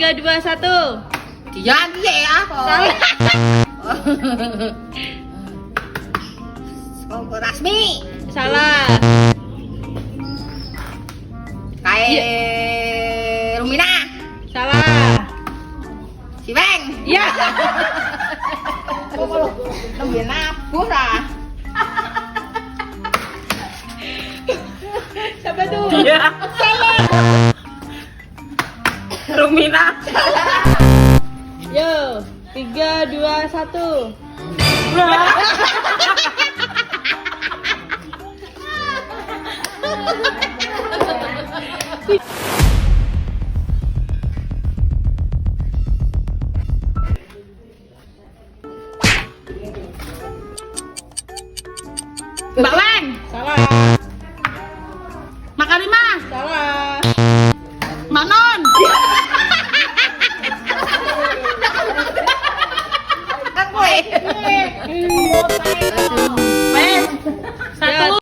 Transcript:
3, 2, 1. Diyan ya ako. Salah. Kongko Rasmi. Salah. Kayak Rumina. Salah. Si Beng. Ya. Nungguin nabur ah. Siapa tuh? Iya. Salah. Rumina. Yo, 3, 2, 1. Mbak Wen. Salah. Makarima. Salah. Mbak Non. Kan gue.